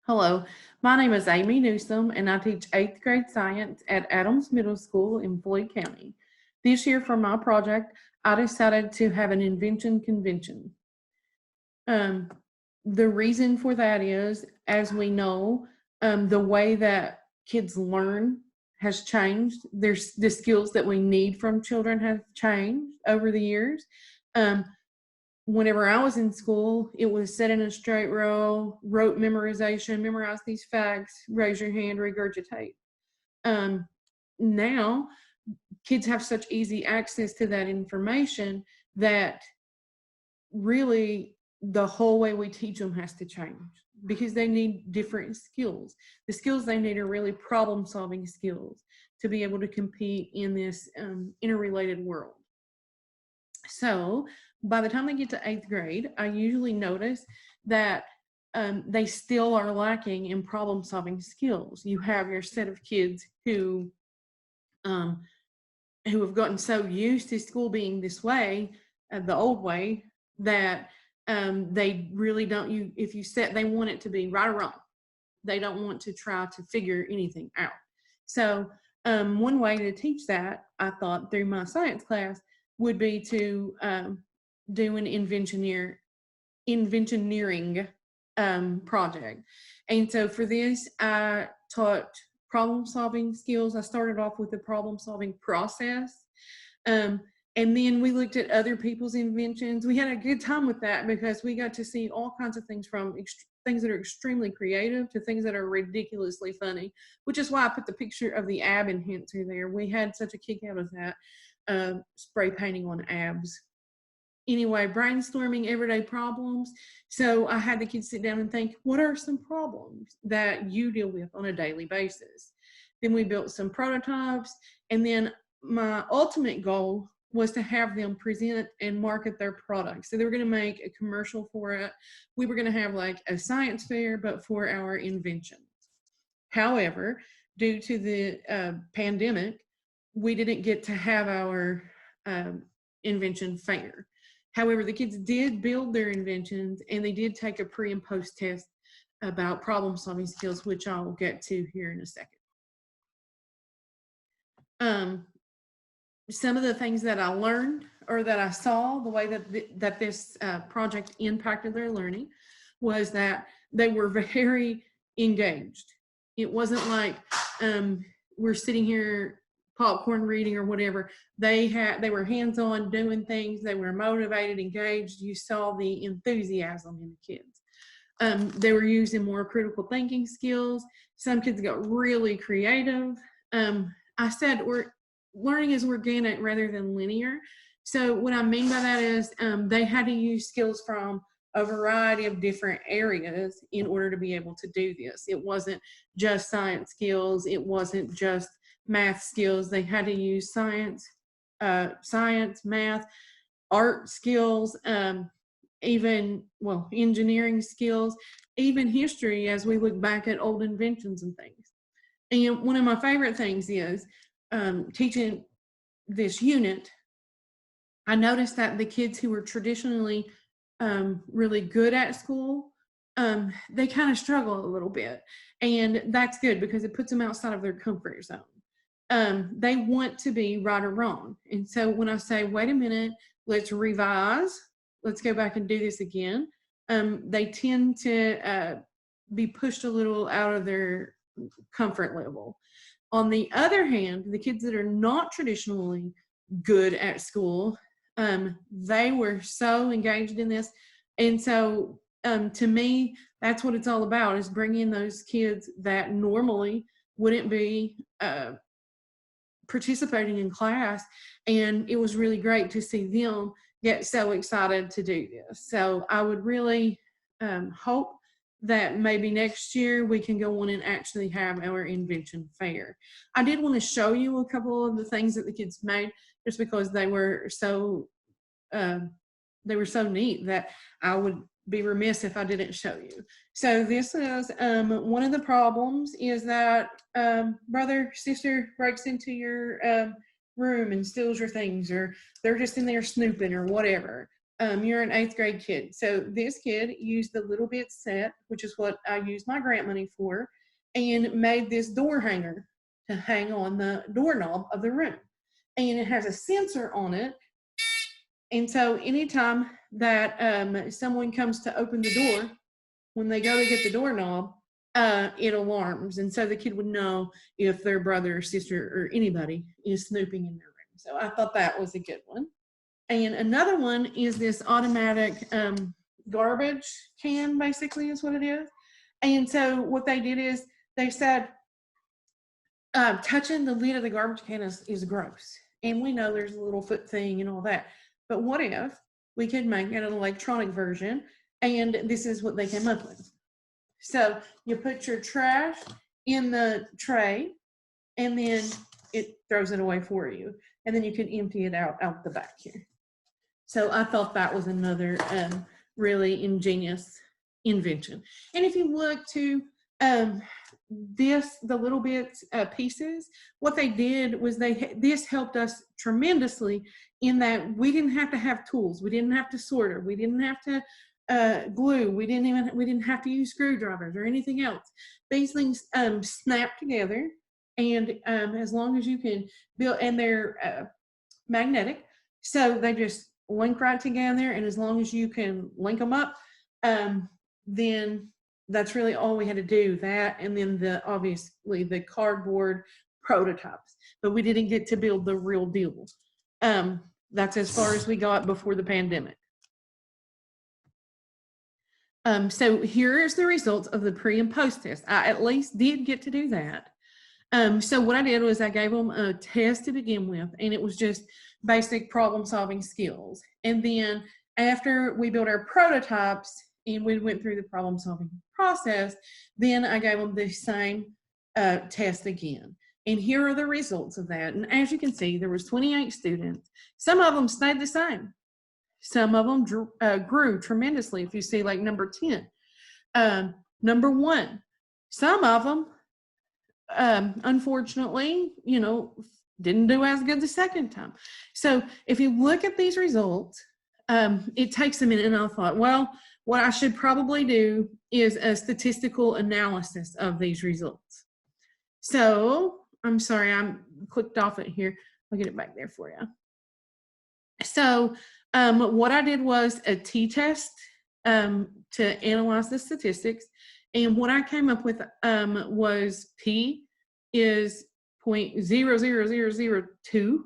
Hello, my name is Amy Newsome, and I teach 8th grade science at Adams Middle School in Floyd County. This year, for my project, I decided to have an invention convention. Um, the reason for that is, as we know, the way that kids learn has changed. There's the skills that we need from children have changed over the years. Um, Whenever I was in school, it was set in a straight row, rote memorization, memorize these facts, raise your hand, regurgitate. Um, Now, kids have such easy access to that information that really the whole way we teach them has to change because they need different skills. The skills they need are really problem solving skills to be able to compete in this interrelated world. So by the time they get to 8th grade, I usually notice that they still are lacking in problem solving skills. You have your set of kids who have gotten so used to school being this way, the old way, that they really don't, if you set, they want it to be right or wrong. They don't want to try to figure anything out. So one way to teach that, I thought, through my science class would be to do an inventioneering project. And so for this, I taught problem solving skills. I started off with the problem solving process. And then we looked at other people's inventions. We had a good time with that because we got to see all kinds of things, from things that are extremely creative to things that are ridiculously funny, which is why I put the picture of the ab enhancer there. We had such a kick out of that, spray painting on abs. Anyway, brainstorming everyday problems. So I had the kids sit down and think, what are some problems that you deal with on a daily basis? Then we built some prototypes. And then my ultimate goal was to have them present and market their products. So they were going to make a commercial for it. We were going to have like a science fair, but for our inventions. However, due to the pandemic, we didn't get to have our invention fair. However, the kids did build their inventions, and they did take a pre and post test about problem solving skills, which I'll get to here in a second. Some of the things that I learned, or that I saw, the way that this project impacted their learning, was that they were very engaged. It wasn't like we're sitting here popcorn reading or whatever. They were hands-on doing things. They were motivated, engaged. You saw the enthusiasm in the kids. They were using more critical thinking skills. Some kids got really creative. I said learning is organic rather than linear. So what I mean by that is they had to use skills from a variety of different areas in order to be able to do this. It wasn't just science skills. It wasn't just math skills. They had to use science, math, art skills, engineering skills, even history as we look back at old inventions and things. And one of my favorite things is teaching this unit. I noticed that the kids who were traditionally really good at school, they kind of struggle a little bit. And that's good because it puts them outside of their comfort zone. They want to be right or wrong. And so when I say, wait a minute, let's revise, let's go back and do this again, they tend to be pushed a little out of their comfort level. On the other hand, the kids that are not traditionally good at school, they were so engaged in this. And so to me, that's what it's all about, is bringing those kids that normally wouldn't be participating in class. And it was really great to see them get so excited to do this. So I would really hope that maybe next year we can go on and actually have our invention fair. I did want to show you a couple of the things that the kids made, just because they were so neat that I would be remiss if I didn't show you. So this is one of the problems, is that brother, sister breaks into your room and steals your things, or they're just in there snooping or whatever. you're an 8th grade kid. So this kid used the Little Bit set, which is what I used my grant money for, and made this door hanger to hang on the doorknob of the room. And it has a sensor on it. And so anytime that someone comes to open the door, when they go to get the doorknob, it alarms. And so the kid would know if their brother or sister or anybody is snooping in their room. So I thought that was a good one. And another one is this automatic garbage can, basically, is what it is. And so what they did is they said, touching the lid of the garbage can is gross. And we know there's a little foot thing and all that. But what if we could make an electronic version? And this is what they came up with. So you put your trash in the tray, and then it throws it away for you. And then you can empty it out the back here. So I thought that was another really ingenious invention. And if you look to the Little Bit pieces, what they did was this helped us tremendously in that we didn't have to have tools. We didn't have to solder. We didn't have to glue. We didn't have to use screwdrivers or anything else. These things snap together, and as long as you can build, and they're magnetic, so they just link right together, and as long as you can link them up, then that's really all we had to do. That, and then obviously the cardboard prototypes, but we didn't get to build the real deal. That's as far as we got before the pandemic. So here's the results of the pre and post test. I at least did get to do that. So what I did was I gave them a test to begin with, and it was just basic problem solving skills. And then after we built our prototypes and we went through the problem solving process, then I gave them the same test again. And here are the results of that. And as you can see, there was 28 students. Some of them stayed the same. Some of them grew tremendously. If you see, like number 10, number 1, some of them, unfortunately, didn't do as good the second time. So if you look at these results, it takes a minute, and I thought, well, what I should probably do is a statistical analysis of these results. So I'm sorry, I'm clicked off it here. I'll get it back there for you. So what I did was a t-test to analyze the statistics. And what I came up with was P is 0.00002.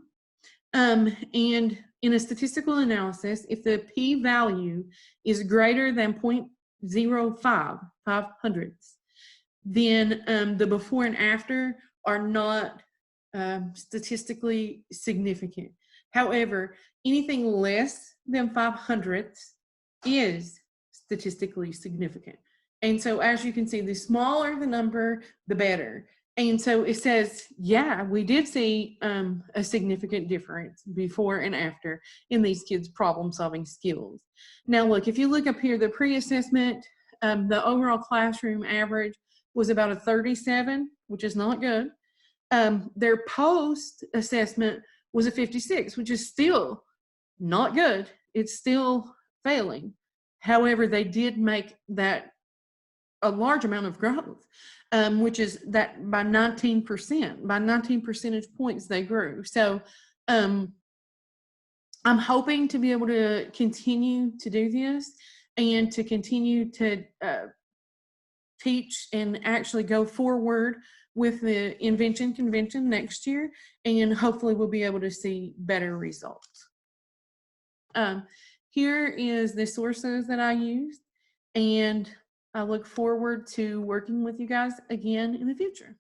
And in a statistical analysis, if the P value is greater than 0.05, 500ths, then the before and after are not statistically significant. However, anything less than 500ths is statistically significant. And so as you can see, the smaller the number, the better. And so it says, yeah, we did see a significant difference before and after in these kids' problem-solving skills. Now, look, if you look up here, the pre-assessment, the overall classroom average was about a 37, which is not good. Their post-assessment was a 56, which is still not good. It's still failing. However, they did make that a large amount of growth, which is that by 19%. By 19 percentage points, they grew. So I'm hoping to be able to continue to do this and to continue to teach and actually go forward with the Invention Convention next year, and hopefully we'll be able to see better results. Here is the sources that I used, and I look forward to working with you guys again in the future.